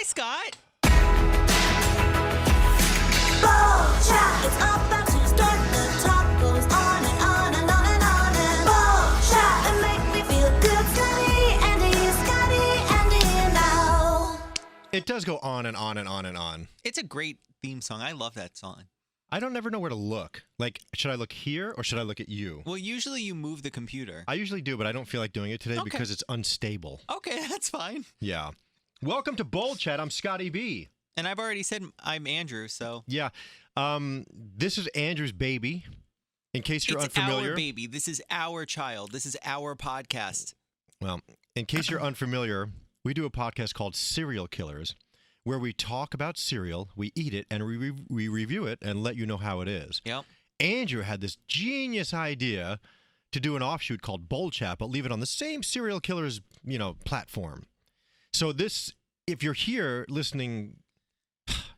Scott. Ball chat. It's about to start. The talk goes on and on and on and on and ball chat. And make me feel good. Scotty now. It does go on and on and on and on. It's a great theme song. I love that song. I don't never know where to look. Like, should I look here or should I look at you? Well, usually you move the computer. I usually do, but I don't feel like doing it today because it's unstable. Okay, that's fine. Yeah. Welcome to Bowl Chat. I'm Scotty B. And I've already said I'm Andrew, so. Yeah. This is Andrew's baby. In case you're unfamiliar. It's our baby. This is our child. This is our podcast. Well, in case you're unfamiliar, we do a podcast called Serial Killers, where we talk about cereal, we eat it, and we review it and let you know how it is. Yep. Andrew had this genius idea to do an offshoot called Bowl Chat, but leave it on the same Serial Killers, platform. So this, if you're here listening,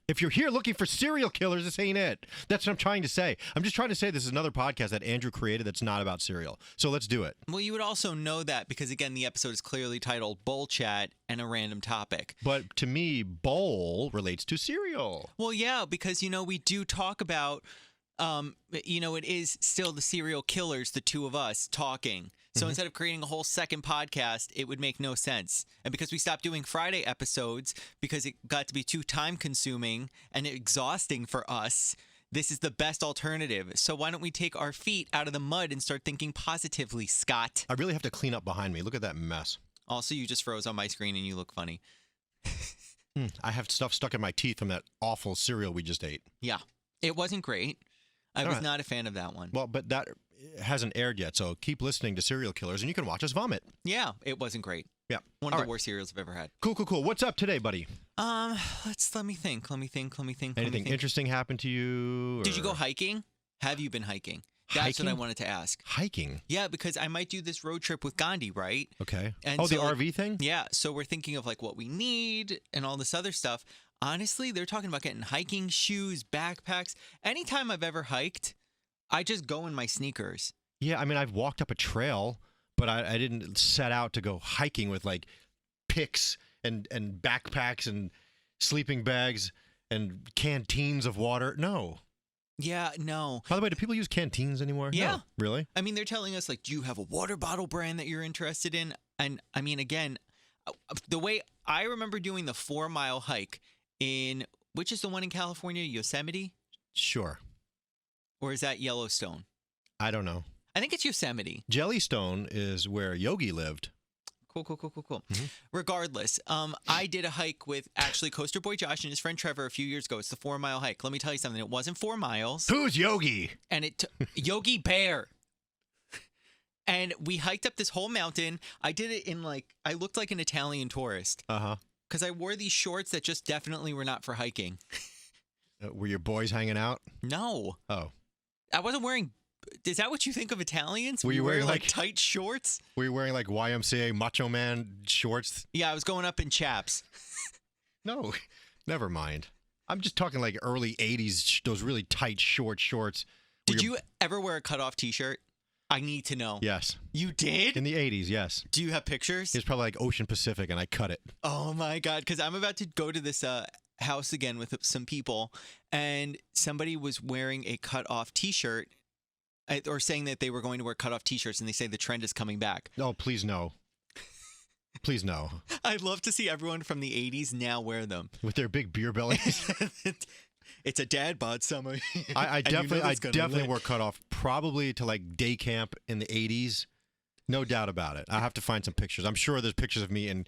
if you're here looking for serial killers, this ain't it. That's what I'm trying to say. I'm just trying to say this is another podcast that Andrew created that's not about cereal. So let's do it. Well, you would also know that because, again, the episode is clearly titled Bowl Chat and a random topic. But to me, bowl relates to cereal. Well, yeah, because, we do talk about, it is still the serial killers, the two of us talking. So instead of creating a whole second podcast, it would make no sense. And because we stopped doing Friday episodes because it got to be too time consuming and exhausting for us, this is the best alternative. So why don't we take our feet out of the mud and start thinking positively, Scott? I really have to clean up behind me. Look at that mess. Also, you just froze on my screen and you look funny. I have stuff stuck in my teeth from that awful cereal we just ate. Yeah, it wasn't great. I was not a fan of that one. Well, but that hasn't aired yet, so keep listening to Serial Killers, and you can watch us vomit. Yeah, it wasn't great. Yeah. One of the worst cereals I've ever had. Cool. What's up today, buddy? Let me think. Anything interesting happened to you? Or... Did you go hiking? Have you been hiking? That's what I wanted to ask. Hiking? Yeah, because I might do this road trip with Gandhi, right? Okay. And the RV thing? Yeah, so we're thinking of what we need and all this other stuff. Honestly, they're talking about getting hiking shoes, backpacks. Anytime I've ever hiked, I just go in my sneakers. Yeah, I mean, I've walked up a trail, but I didn't set out to go hiking with picks and backpacks and sleeping bags and canteens of water. No. Yeah, no. By the way, do people use canteens anymore? Yeah. No. Really? I mean, they're telling us, do you have a water bottle brand that you're interested in? And I mean, again, the way I remember doing the 4-mile hike which is the one in California, Yosemite? Sure. Or is that Yellowstone? I don't know. I think it's Yosemite. Jellystone is where Yogi lived. Cool. Mm-hmm. Regardless, I did a hike with actually Coaster Boy Josh and his friend Trevor a few years ago. It's the 4-mile hike. Let me tell you something. It wasn't 4 miles. Who's Yogi? And Yogi Bear. And we hiked up this whole mountain. I did it in I looked like an Italian tourist. Uh-huh. Because I wore these shorts that just definitely were not for hiking. Were your boys hanging out? No. Oh. I wasn't wearing... Is that what you think of Italians? Were you wearing tight shorts? Were you wearing YMCA Macho Man shorts? Yeah, I was going up in chaps. No, never mind. I'm just talking early 80s, those really tight short shorts. Did you ever wear a cutoff t-shirt? I need to know. Yes. You did? In the 80s, yes. Do you have pictures? It's probably Ocean Pacific, and I cut it. Oh, my God. Because I'm about to go to this house again with some people, and somebody was wearing a cutoff t-shirt or saying that they were going to wear cutoff t-shirts, and they say the trend is coming back. Oh, please no. Please no. I'd love to see everyone from the 80s now wear them. With their big beer bellies. It's a dad bod summer. I definitely wore cutoff probably to day camp in the 80s. No doubt about it. I have to find some pictures. I'm sure there's pictures of me in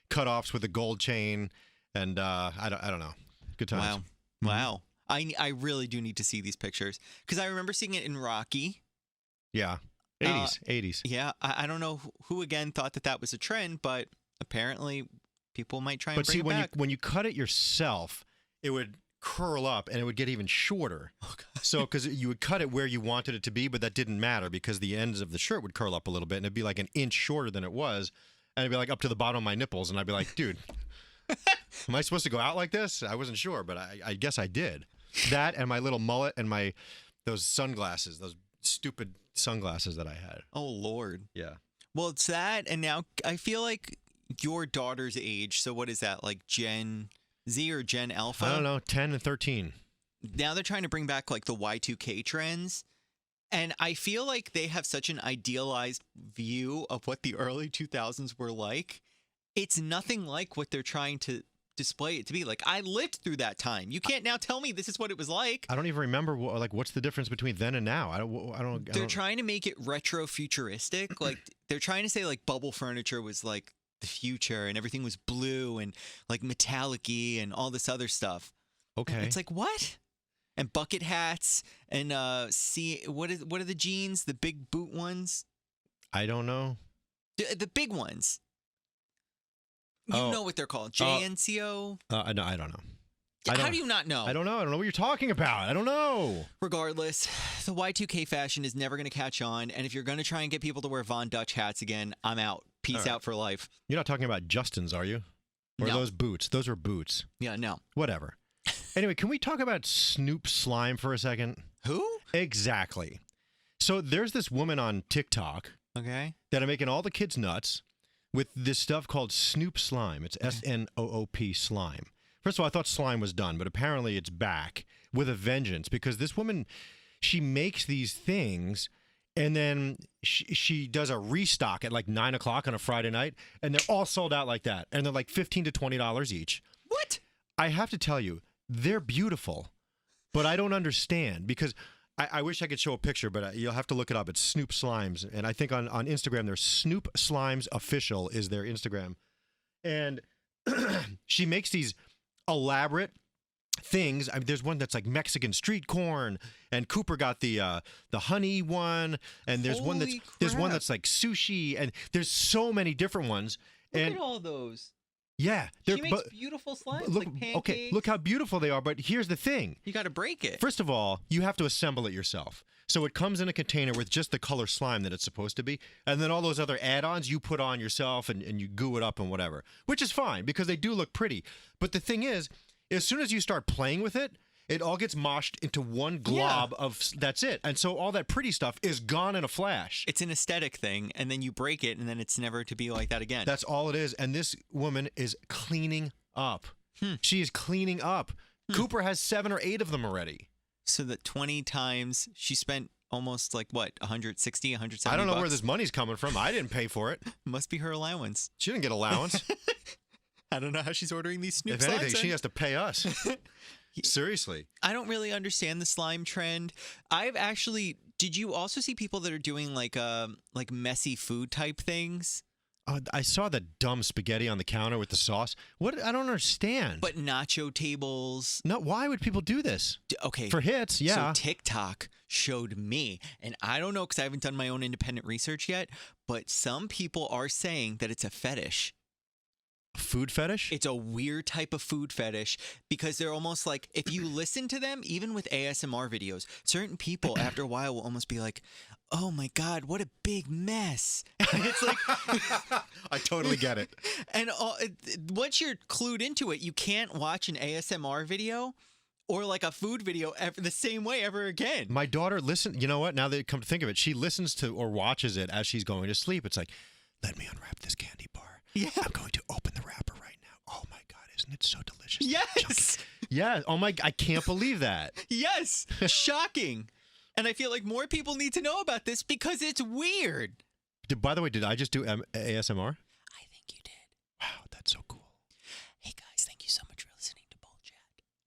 cutoffs with a gold chain, and I don't know. Good times. Wow. I really do need to see these pictures because I remember seeing it in Rocky. Yeah. 80s. Yeah. I don't know who again thought that was a trend, but apparently people might try and bring it back. When you cut it yourself, it would curl up and it would get even shorter. Oh, God. So because you would cut it where you wanted it to be, but that didn't matter because the ends of the shirt would curl up a little bit and it'd be an inch shorter than it was, and it'd be up to the bottom of my nipples, and I'd be like, dude, am I supposed to go out like this? I wasn't sure, but I guess I did. That and my little mullet and those sunglasses, those stupid sunglasses that I had. Oh, Lord. Yeah. Well, it's that, and now I feel like your daughter's age, so what is that, Gen Z or Gen Alpha. I don't know, 10 and 13. Now they're trying to bring back like the Y2K trends. And I feel like they have such an idealized view of what the early 2000s were like. It's nothing like what they're trying to display it to be. Like, I lived through that time. You can't now tell me this is what it was like. I don't even remember what's the difference between then and now. I don't. They're trying to make it retro futuristic. Like, they're trying to say like bubble furniture was like the future and everything was blue and like metallic-y and all this other stuff. Okay. And it's like, what? And bucket hats and what are the jeans? The big boot ones? I don't know. The big ones. You know what they're called. JNCO? No, I don't know. How do you not know? I don't know. I don't know what you're talking about. I don't know. Regardless, the Y2K fashion is never going to catch on. And if you're going to try and get people to wear Von Dutch hats again, I'm out. Peace out for life. You're not talking about Justin's, are you? Or No. those boots? Those are boots. Yeah, no. Whatever. Anyway, can we talk about Snoop slime for a second? Who? Exactly. So there's this woman on TikTok Okay. that are making all the kids nuts with this stuff called Snoop slime. It's SNOOP slime. First of all, I thought slime was done, but apparently it's back with a vengeance because this woman, she makes these things and then she does a restock at like 9 o'clock on a Friday night and they're all sold out like that. And they're like $15 to $20 each. What? I have to tell you, they're beautiful, but I don't understand because I wish I could show a picture, but you'll have to look it up. It's Snoop Slimes. And I think on Instagram, there's Snoop Slimes Official is their Instagram. And she makes these elaborate things. I mean, there's one that's like Mexican street corn, and Cooper got the honey one, and there's one crap. that's like sushi, and there's so many different ones. Look And at all those. yeah, She makes beautiful slimes, look, like pancakes. okay, look how beautiful they are. But here's the thing. You got to break it. First of all, you have to assemble it yourself. So it comes in a container with just the color slime that it's supposed to be. And then all those other add-ons you put on yourself and you goo it up and whatever, which is fine because they do look pretty. But the thing is, as soon as you start playing with it, it all gets moshed into one glob of that's it. And so all that pretty stuff is gone in a flash. It's an aesthetic thing, and then you break it, and then it's never to be like that again. That's all it is. And this woman is cleaning up. She is cleaning up. Cooper has 7 or 8 of them already. So that 20 times she spent almost like what, 160, 170 I don't know where bucks? this money's coming from. I didn't pay for it. Must be her allowance. She didn't get allowance. I don't know how she's ordering these Snoop If anything, slimes she in. has to pay us. Seriously. I don't really understand the slime trend. Did you also see people that are doing like messy food type things? I saw the dumb spaghetti on the counter with the sauce. What? I don't understand. But nacho tables. No, why would people do this? Okay. For hits, yeah. So TikTok showed me, and I don't know because I haven't done my own independent research yet, but some people are saying that it's a fetish. Food fetish? It's a weird type of food fetish because they're almost like, if you listen to them, even with ASMR videos, certain people after a while will almost be like, oh my God, what a big mess. And it's like, I totally get it. and once you're clued into it, you can't watch an ASMR video or like a food video the same way ever again. My daughter you know what? Now that you come to think of it, she listens to or watches it as she's going to sleep. It's like, let me unwrap this candy bar. Yeah. I'm going to open the wrapper right now. Oh my God, isn't it so delicious? Yes. Yeah. Oh my, I can't believe that. Yes. Shocking. And I feel like more people need to know about this because it's weird. By the way, did I just do ASMR? I think you did. Wow, that's so cool. Hey guys, thank you so much for listening to Bull Chat.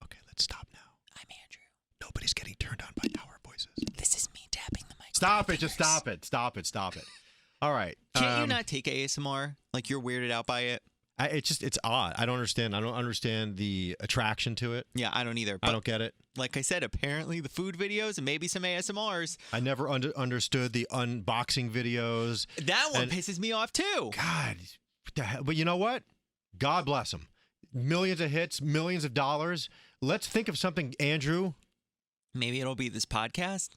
Okay, let's stop now. I'm Andrew. Nobody's getting turned on by our voices. This is me tapping the mic. Stop it. Just stop it. Stop it. Stop it. All right. Can't you not take ASMR? Like you're weirded out by it? It's odd. I don't understand. I don't understand the attraction to it. Yeah, I don't either. But I don't get it. like I said, apparently the food videos and maybe some ASMRs. I never understood the unboxing videos. That one pisses me off too. God, what the hell? But you know what? God bless them. Millions of hits, millions of dollars. Let's think of something, Andrew. Maybe it'll be this podcast.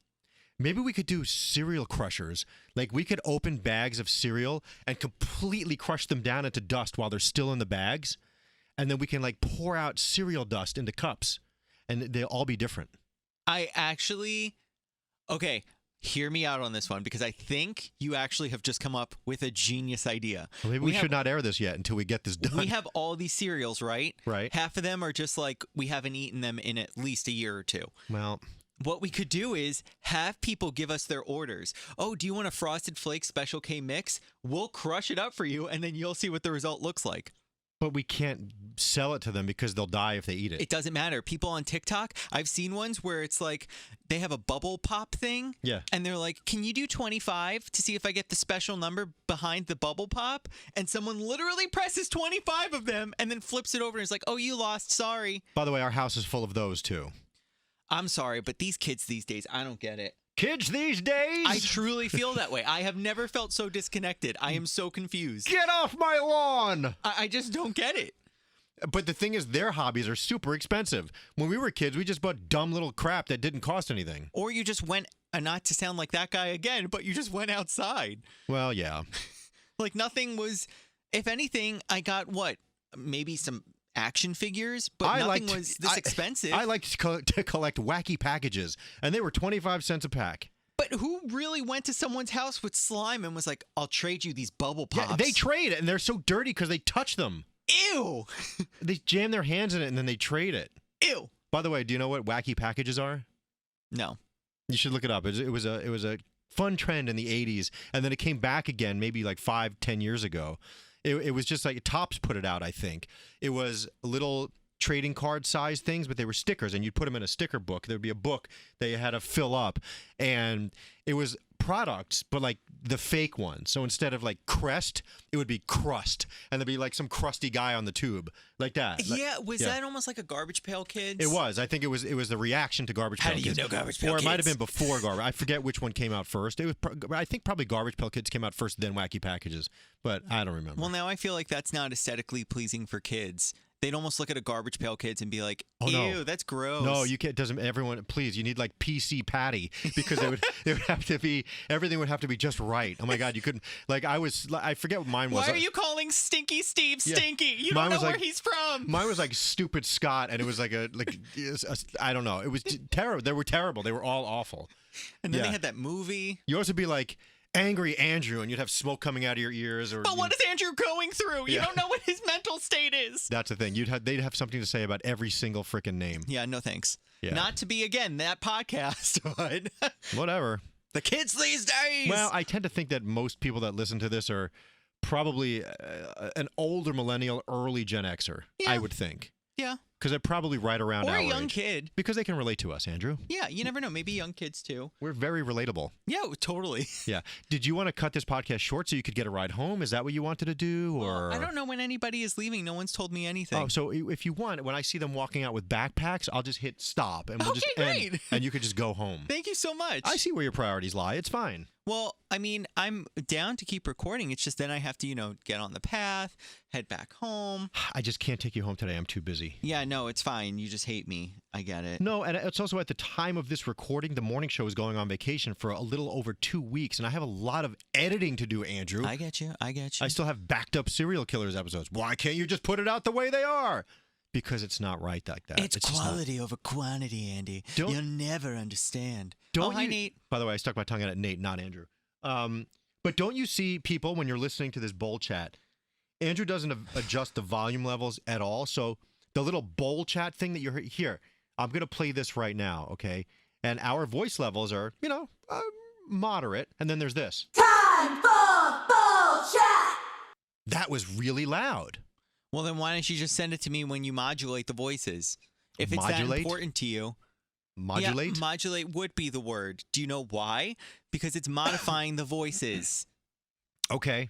Maybe we could do cereal crushers. Like we could open bags of cereal and completely crush them down into dust while they're still in the bags. And then we can like pour out cereal dust into cups and they'll all be different. Okay, hear me out on this one because I think you actually have just come up with a genius idea. Well, maybe we should not air this yet until we get this done. We have all these cereals, right? Right. Half of them are just like we haven't eaten them in at least a year or two. Well, what we could do is have people give us their orders. Oh, do you want a Frosted Flakes Special K mix? We'll crush it up for you, and then you'll see what the result looks like. but we can't sell it to them because they'll die if they eat it. It doesn't matter. People on TikTok, I've seen ones where it's like they have a bubble pop thing. Yeah. And they're like, can you do 25 to see if I get the special number behind the bubble pop? And someone literally presses 25 of them and then flips it over and is like, oh, you lost. Sorry. By the way, our house is full of those too. I'm sorry, but these kids these days, I don't get it. Kids these days? I truly feel that way. I have never felt so disconnected. I am so confused. Get off my lawn! I just don't get it. But the thing is, their hobbies are super expensive. When we were kids, we just bought dumb little crap that didn't cost anything. Or you just went, not to sound like that guy again, but you just went outside. Well, yeah. Like nothing was, if anything, I got what? Maybe some action figures, but nothing was this expensive. I like to collect wacky packages, and they were 25 cents a pack. But who really went to someone's house with slime and was like, I'll trade you these bubble pops? Yeah, they trade it, and they're so dirty because they touch them. Ew. They jam their hands in it, and then they trade it. Ew. By the way, do you know what wacky packages are? No. You should look it up. It was a fun trend in the 80s, and then it came back again maybe like 5-10 years ago. It was just like Topps put it out, I think. It was little trading card size things, but they were stickers, and you'd put them in a sticker book. There'd be a book that you had to fill up, and it was products, but like the fake ones. So instead of like Crest, it would be Crust, and there'd be like some crusty guy on the tube, like that. Yeah, was that almost like a Garbage Pail Kids? It was. I think it was the reaction to Garbage Pail Kids. How do you know Garbage Pail Or Kids? it might have been before Garbage. I forget which one came out first. It was. I think probably Garbage Pail Kids came out first, then Wacky Packages. But I don't remember. Well, now I feel like that's not aesthetically pleasing for kids. They'd almost look at a Garbage Pail Kids and be like, Oh, ew, no. that's gross. No, you can't. Doesn't everyone? Please, you need like PC Patty because it would have to be everything would have to be just right. Oh my God, you couldn't. Like I forget what mine was. Why are you calling Stinky Steve Yeah. Stinky? You Mine don't know was where like- he's from. Mine was like Stupid Scott, and it was like I don't know. It was terrible. They were terrible. They were all awful. And then Yeah. they had that movie. Yours would be like Angry Andrew, and you'd have smoke coming out of your ears. Or But what is Andrew going through? You Yeah. don't know what his mental state is. That's the thing. They'd have something to say about every single freaking name. Yeah, no thanks. Yeah. Not to be, again, that podcast, but Whatever. the kids these days. Well, I tend to think that most people that listen to this are probably an older millennial, early Gen Xer, Yeah. I would think. yeah. Because they're probably right around Or our a young age. kid. Because they can relate to us, Andrew. Yeah, you never know. Maybe young kids, too. We're very relatable. Yeah, totally. Yeah. Did you want to cut this podcast short so you could get a ride home? Is that what you wanted to do? Or I don't know when anybody is leaving. No one's told me anything. Oh, so if you want, when I see them walking out with backpacks, I'll just hit stop and we'll Okay, just end, great. and you could just go home. Thank you so much. I see where your priorities lie. It's fine. Well, I mean, I'm down to keep recording. It's just then I have to, get on the path, head back home. I just can't take you home today. I'm too busy. Yeah, no, it's fine. You just hate me. I get it. No, and it's also at the time of this recording, the morning show is going on vacation for a little over 2 weeks, and I have a lot of editing to do, Andrew. I get you. I get you. I still have backed up Serial Killers episodes. Why can't you just put it out the way they are? Because it's not right like that. It's just not. quality over quantity, Andy. Don't- You'll never understand. Don't oh, hi, you- Nate. By the way, I stuck my tongue out at Nate, not Andrew. But don't you see people when you're listening to this bowl chat? Andrew doesn't adjust the volume levels at all. So the little bowl chat thing that you heard here, I'm going to play this right now, okay? And our voice levels are, moderate. And then there's this. Time for bullshit! That was really loud. Well, then why don't you just send it to me when you modulate the voices? If it's that Modulate? important to you. Modulate? Yeah, modulate would be the word. Do you know why? Because it's modifying the voices. Okay.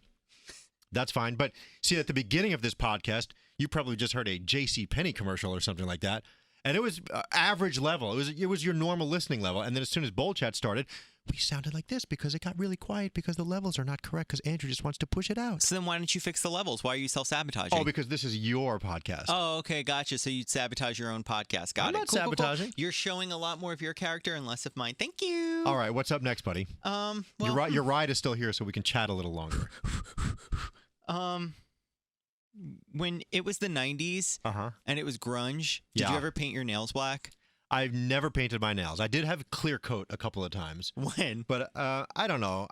That's fine. But see, at the beginning of this podcast, you probably just heard a J.C. Penney commercial or something like that. And it was average level. It was your normal listening level. And then as soon as Bowl Chat started, we sounded like this because it got really quiet because the levels are not correct because Andrew just wants to push it out. So then why don't you fix the levels? Why are you self-sabotaging? Oh, because this is your podcast. Oh, okay, gotcha. So you'd sabotage your own podcast. Got I'm it. not Cool, cool, cool. sabotaging. You're showing a lot more of your character and less of mine. Thank you. All right. What's up next, buddy? Well, Your ride is still here, so we can chat a little longer. when it was the 90s Uh-huh. and it was grunge, did you Yeah. ever paint your nails black? I've never painted my nails. I did have clear coat a couple of times, When? but I don't know.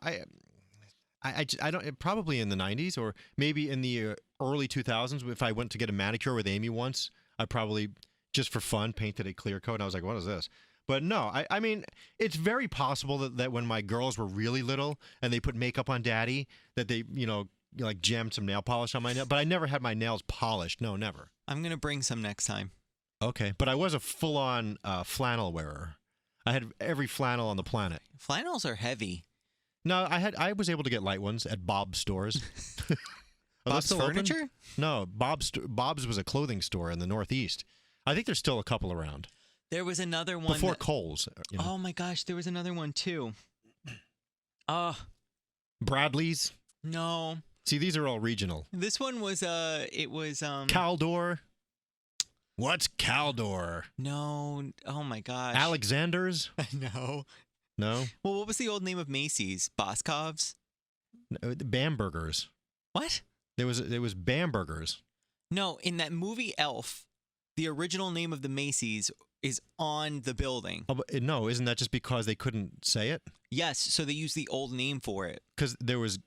I don't, probably in the 90s or maybe in the early 2000s. If I went to get a manicure with Amy once, I probably just for fun painted a clear coat. And I was like, what is this? But no, I mean, it's very possible that when my girls were really little and they put makeup on daddy, that they, like jammed some nail polish on my nail. But I never had my nails polished. No, never. I'm going to bring some next time. Okay. But I was a full-on flannel wearer. I had every flannel on the planet. Flannels are heavy. No, I was able to get light ones at Bob's stores. Are those Bob's still open? Furniture? No, Bob's was a clothing store in the Northeast. I think there's still a couple around. There was another one. Before Kohl's. Oh my gosh, there was another one too. Bradley's. No. See, these are all regional. This one was Caldor. What's Caldor? No. Oh my gosh. Alexander's? No. No. Well, what was the old name of Macy's? Boscov's? No, Bambergers. What? There was Bambergers. No, in that movie Elf, the original name of the Macy's is on the building. Oh, but no, isn't that just because they couldn't say it? Yes, so they used the old name for it. Because there was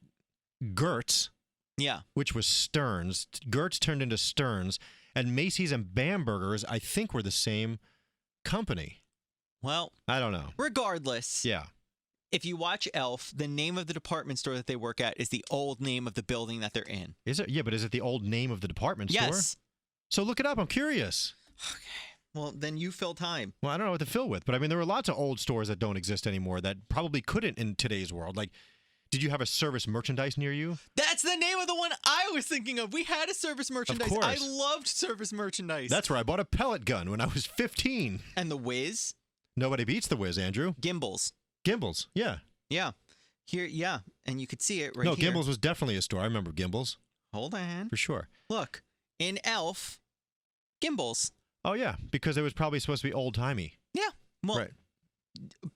Gertz, Yeah. which was Stearns. Gertz turned into Stearns, and Macy's and Bambergers, I think, were the same company. Well, I don't know. regardless, Yeah. if you watch Elf, the name of the department store that they work at is the old name of the building that they're in. Is it? Yeah, but is it the old name of the department store? Yes. So look it up. I'm curious. Okay. Well, then you fill time. Well, I don't know what to fill with, but I mean, there were lots of old stores that don't exist anymore that probably couldn't in today's world. Like, did you have a service merchandise near you? That's the name of the one I was thinking of. We had a service merchandise. course. I loved service merchandise. That's where I bought a pellet gun when I was 15. And the Whiz, Nobody beats the Whiz, Andrew. Gimbals. Gimbals, yeah. Yeah. Here, yeah. And you could see it right No, here. Gimbals was definitely a store. I remember Gimbals, Hold on. for sure. Look, in Elf, Gimbals. Oh, yeah, because it was probably supposed to be old-timey. Yeah. Well, Right.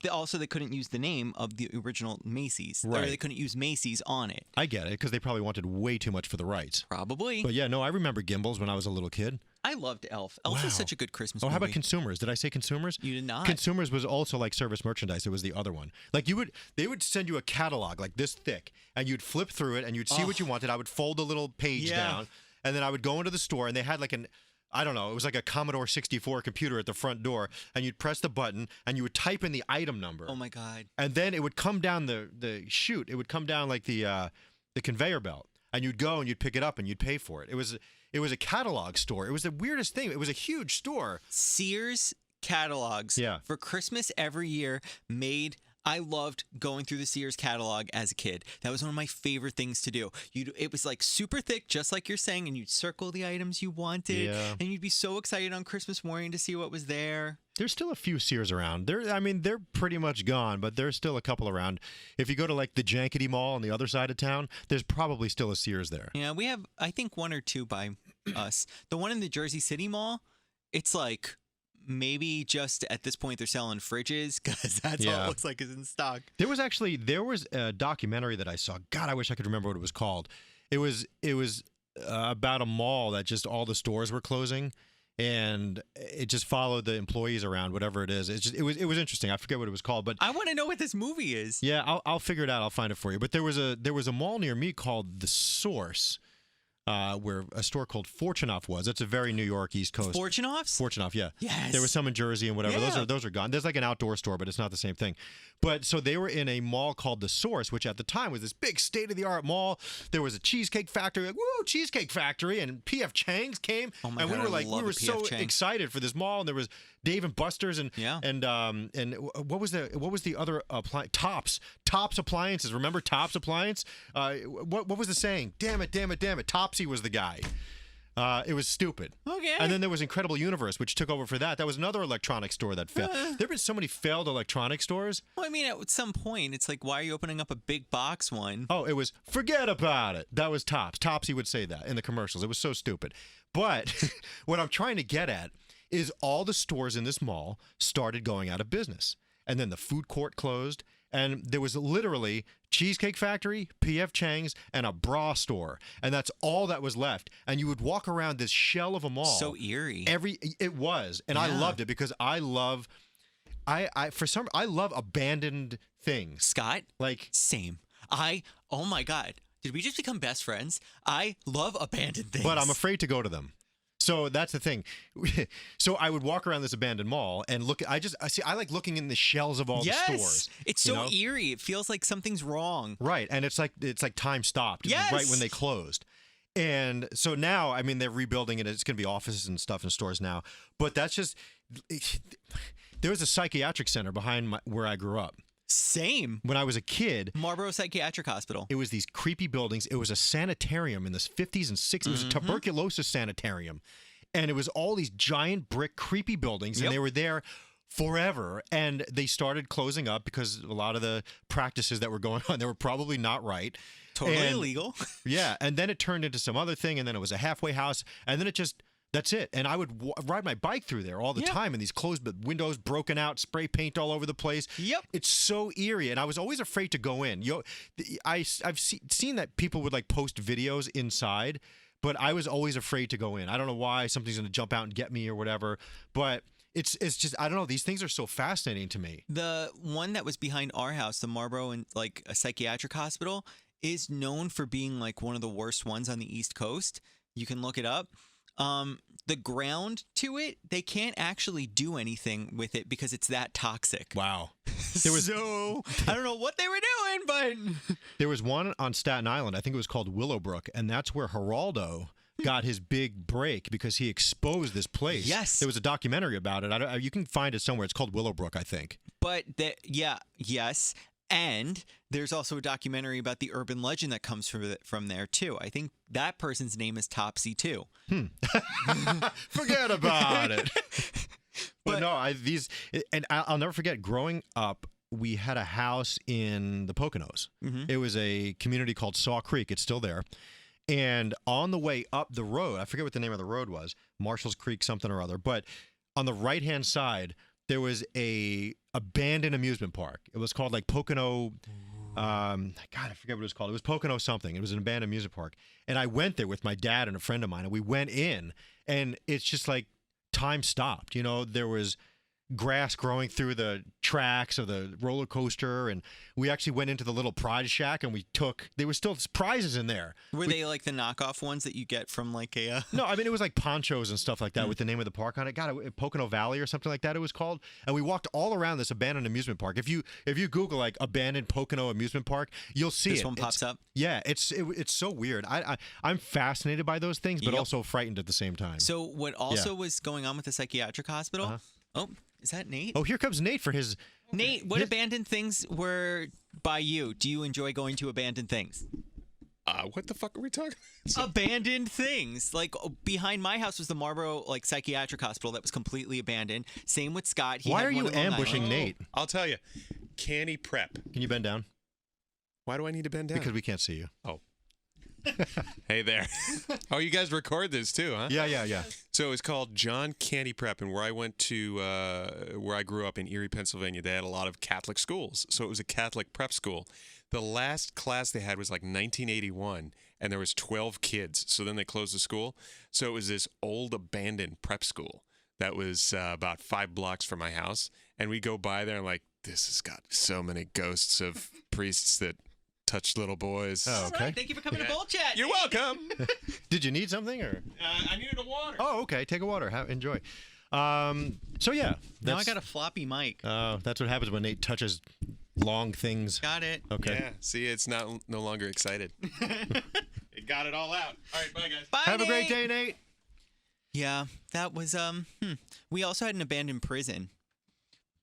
also they couldn't use the name of the original Macy's. Or Right. they couldn't use Macy's on it. I get it, because they probably wanted way too much for the rights. Probably. But yeah, no, I remember Gimbals when I was a little kid. I loved Elf. Elf Wow. was such a good Christmas Oh, movie. how about Consumers? Did I say Consumers? You did not. Consumers was also like service merchandise. It was the other one. Like they would send you a catalog like this thick, and you'd flip through it, and you'd see what you wanted. I would fold a little page Yeah. down, and then I would go into the store, and they had like I don't know, it was like a Commodore 64 computer at the front door, and you'd press the button, and you would type in the item number. Oh my God. And then it would come down the chute. It would come down like the conveyor belt, and you'd go and you'd pick it up and you'd pay for it. It was a catalog store. It was the weirdest thing. It was a huge store. Sears catalogs Yeah. for Christmas every year made. I loved going through the Sears catalog as a kid. That was one of my favorite things to do. It was like super thick, just like you're saying, and you'd circle the items you wanted, Yeah. and you'd be so excited on Christmas morning to see what was there. There's still a few Sears around. They're pretty much gone, but there's still a couple around. If you go to like the Jankety Mall on the other side of town, there's probably still a Sears there. Yeah, we have, I think, one or two by us. The one in the Jersey City Mall, it's like maybe just at this point they're selling fridges because that's all Yeah. it looks like is in stock. There was a documentary that I saw. God, I wish I could remember what it was called. It was about a mall that just all the stores were closing, and it just followed the employees around, whatever it is. It was interesting. I forget what it was called, but I want to know what this movie is. yeah, I'll figure it out. I'll find it for you. But there was a mall near me called The Source, where a store called Fortunoff was. It's a very New York East Coast. Fortunoffs? Fortunoff, yeah. Yes. There was some in Jersey and whatever. Yeah. Those are gone. There's like an outdoor store, but it's not the same thing. But so they were in a mall called The Source, which at the time was this big state-of-the-art mall. There was a cheesecake factory, like, woo, cheesecake factory, and P.F. Chang's came. Oh my and God, we were I like, love we were a P.F. so Chang's. excited for this mall, and there was Dave and Buster's and Yeah. and what was the other Tops Appliances. Remember Tops Appliance? What was the saying? Damn it. Topsy was the guy. It was stupid. Okay. And then there was Incredible Universe, which took over for that. That was another electronic store that failed. There have been so many failed electronic stores. Well, I mean, at some point, it's like, why are you opening up a big box one? Oh, it was forget about it. That was Tops. Topsy would say that in the commercials. It was so stupid. But what I'm trying to get at is all the stores in this mall started going out of business. And then the food court closed. And there was literally Cheesecake Factory, P.F. Chang's, and a bra store. And that's all that was left. And you would walk around this shell of a mall. So eerie. It was. And I Yeah. loved it because I love abandoned things. Scott? Like, Same. Oh my God. Did we just become best friends? I love abandoned things. but I'm afraid to go to them. So that's the thing. So I would walk around this abandoned mall and look. I like looking in the shells of all the stores. It's you so know? eerie. It feels like something's wrong. Right, and it's like time stopped. Yes. Right when they closed. And so now, I mean, they're rebuilding it. It's going to be offices and stuff in stores now. But that's just there was a psychiatric center behind where I grew up. Same. When I was a kid, Marlboro Psychiatric Hospital. it was these creepy buildings. It was a sanitarium in the 50s and 60s. It was a tuberculosis sanitarium. And it was all these giant brick creepy buildings, Yep. and they were there forever. And they started closing up because a lot of the practices that were going on, they were probably not right. Totally And- illegal. Yeah, and then it turned into some other thing, and then it was a halfway house, and then it just, that's it. And I would ride my bike through there all the Yeah. time, and these closed windows broken out, spray paint all over the place. Yep. It's so eerie, and I was always afraid to go in. I've seen that people would like post videos inside, but I was always afraid to go in. I don't know why. Something's going to jump out and get me or whatever, but it's just, I don't know. These things are so fascinating to me. The one that was behind our house, the Marlboro and like a psychiatric hospital, is known for being like one of the worst ones on the East Coast. You can look it up. The ground to it, they can't actually do anything with it because it's that toxic. Wow. So I don't know what they were doing, but There was one on Staten Island. I think it was called Willowbrook, and that's where Geraldo got his big break because he exposed this place. Yes. There was a documentary about it. You can find it somewhere. It's called Willowbrook, I think. yes. And there's also a documentary about the urban legend that comes from there too. I think that person's name is Topsy too. Forget about it. But- But no, I'll never forget growing up. We had a house in the Poconos. It was a community called Saw Creek. It's still there. And on the way up the road, I forget what the name of the road was, Marshall's Creek something or other, but on the right-hand side, there was a abandoned amusement park. It was called like Pocono, God, I forget what it was called. It was Pocono something. It was an abandoned amusement park. And I went there with my dad and a friend of mine, and we went in, and it's just like time stopped. You know, there was grass growing through the tracks of the roller coaster, and we actually went into the little prize shack, and there were still prizes in there. Were they like the knockoff ones that you get from like a No, I mean, it was like ponchos and stuff like that with the name of the park on it. God, Pocono Valley or something like that it was called. And we walked all around this abandoned amusement park. If you Google like abandoned Pocono amusement park, you'll see this it. one pops up? Yeah, it's so weird. I'm fascinated by those things, but Yep. also frightened at the same time. So what also was going on with the psychiatric hospital? Oh, is that Nate? Oh, here comes Nate for his. Nate, what abandoned things were by you? Do you enjoy going to abandoned things? What the fuck are we talking? Abandoned things. Like behind my house was the Marlboro like psychiatric hospital that was completely abandoned. Same with Scott. He Why had are one you in Long ambushing Island. Nate? I'll tell you. Canny Prep. Can you bend down? Why do I need to bend down? Because we can't see you. Oh. Hey there. Oh, you guys record this too, huh? Yeah. So it's called John Candy Prep, and where I went to, where I grew up in Erie, Pennsylvania, they had a lot of Catholic schools. So it was a Catholic prep school. The last class they had was like 1981, and there was 12 kids. So then they closed the school. So it was this old abandoned prep school that was about 5 blocks from my house. And we go by there and like, this has got so many ghosts of priests that touched little boys. Oh, All okay. right, thank you for coming to Bowl Chat. You're welcome. Did you need something or? I needed a water. Oh, okay. Take a water. Enjoy. So yeah. Now I got a floppy mic. That's what happens when Nate touches long things. Got it. Okay. Yeah. See, it's no longer excited. It got it all out. All right, bye guys. Bye, Have a great Nate. day, Nate. Yeah, that was We also had an abandoned prison.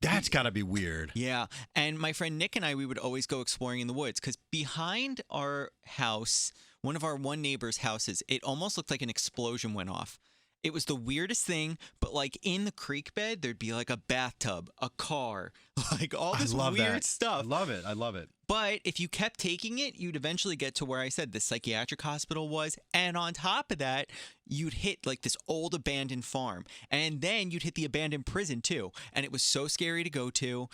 That's got to be weird. Yeah, and my friend Nick and I, we would always go exploring in the woods because behind our house, one of our neighbor's houses, it almost looked like an explosion went off. It was the weirdest thing, but like in the creek bed, there'd be like a bathtub, a car, like all this I love weird that. stuff. I love it. But if you kept taking it, you'd eventually get to where I said the psychiatric hospital was. And on top of that, you'd hit like this old abandoned farm. And then you'd hit the abandoned prison too. And it was so scary to go to.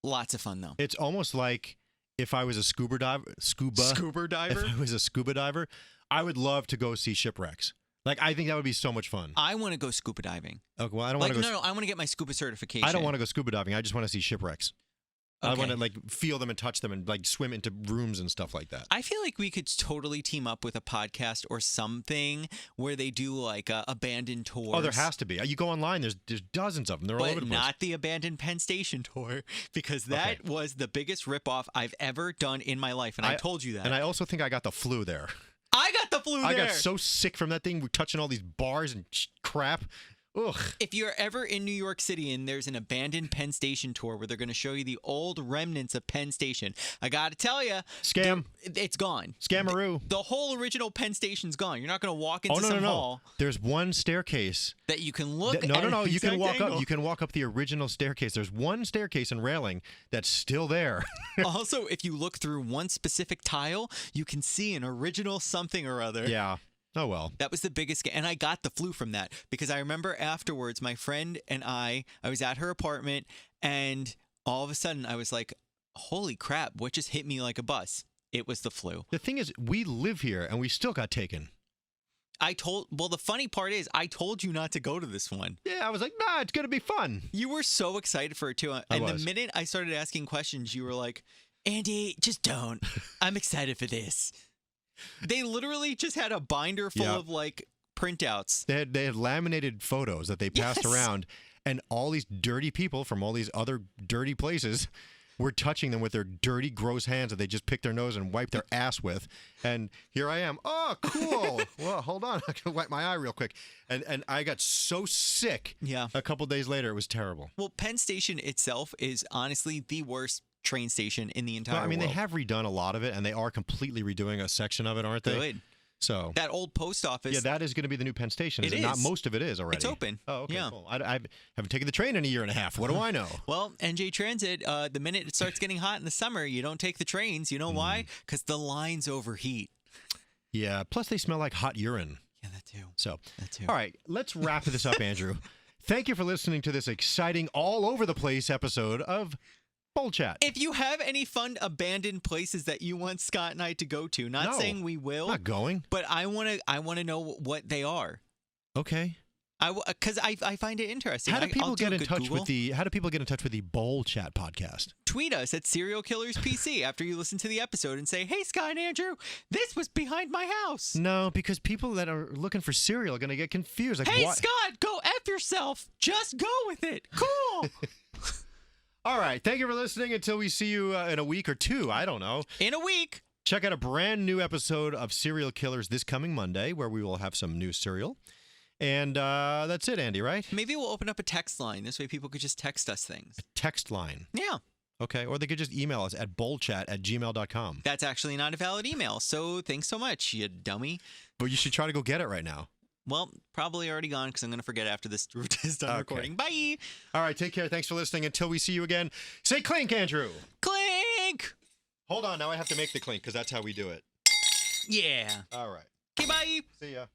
Lots of fun, though. It's almost like if I was a scuba diver. If I was a scuba diver, I would love to go see shipwrecks. Like, I think that would be so much fun. I want to go scuba diving. Okay, well, I don't want to go. No, I want to get my scuba certification. I don't want to go scuba diving. I just want to see shipwrecks. I Okay. want to like feel them and touch them and like swim into rooms and stuff like that. I feel like we could totally team up with a podcast or something where they do like abandoned tours. Oh, there has to be. You go online. There's dozens of them. They're all over But the place. not the abandoned Penn Station tour, because that was the biggest ripoff I've ever done in my life, and I told you that. And I also think I got the flu there. I got the flu there. I got so sick from that thing. We're touching all these bars and crap. Ugh. If you're ever in New York City and there's an abandoned Penn Station tour where they're going to show you the old remnants of Penn Station, I got to tell you, Scam. it's gone. Scammeroo. The whole original Penn Station's gone. You're not going to walk into Oh, no, some no, no. hall There's one staircase. that you can look at. No. an You can exact walk angle. up. You can walk up the original staircase. There's one staircase and railing that's still there. Also, if you look through one specific tile, you can see an original something or other. Yeah. Oh, well. That was the biggest, and I got the flu from that because I remember afterwards, my friend and I was at her apartment, and all of a sudden I was like, holy crap, what just hit me like a bus? It was the flu. The thing is, we live here and we still got taken. The funny part is I told you not to go to this one. Yeah, I was like, nah, it's going to be fun. You were so excited for it too. And the minute I started asking questions, you were like, Andy, just don't. I'm excited for this. They literally just had a binder full of like printouts. They had laminated photos that they passed Yes. around, and all these dirty people from all these other dirty places were touching them with their dirty, gross hands that they just picked their nose and wiped their ass with. And here I am. Oh, cool. Well, hold on. I can wipe my eye real quick. And I got so sick. Yeah. A couple days later, it was terrible. Well, Penn Station itself is honestly the worst train station in the entire No, I mean, world. they have redone a lot of it, and they are completely redoing a section of it, aren't they? Good. So That old post office. yeah, that is going to be the new Penn Station. It Not is. most of it is already. It's open. Oh, okay. Yeah. Cool. I haven't taken the train in a year and a half. What do I know? Well, NJ Transit, the minute it starts getting hot in the summer, you don't take the trains. You know why? Because the lines overheat. Yeah. Plus, they smell like hot urine. Yeah, that too. So, That too. all right, let's wrap this up, Andrew. Thank you for listening to this exciting, all over the place episode of Bowl Chat. If you have any fun abandoned places that you want Scott and I to go to, not No, saying we will, I'm not going. but I want to know what they are. Okay. Because I find it interesting. How do I'll people do a get in good touch Google. with the Bowl Chat podcast? Tweet us at Serial Killers PC after you listen to the episode and say, "Hey, Scott and Andrew, this was behind my house." No, because people that are looking for cereal are going to get confused. Like, Hey, what? Scott, go F yourself. Just go with it. Cool. All right. Thank you for listening. Until we see you in a week or two. I don't know. In a week. Check out a brand new episode of Serial Killers this coming Monday, where we will have some new cereal. And that's it, Andy, right? Maybe we'll open up a text line. This way people could just text us things. Text line. Yeah. Okay. Or they could just email us at bowlchat@gmail.com. That's actually not a valid email. So thanks so much, you dummy. But you should try to go get it right now. Well, probably already gone because I'm going to forget after this is done Okay. recording. Bye. All right. Take care. Thanks for listening. Until we see you again, say clink, Andrew. Clink. Hold on. Now I have to make the clink because that's how we do it. Yeah. All right. Okay, bye. See ya.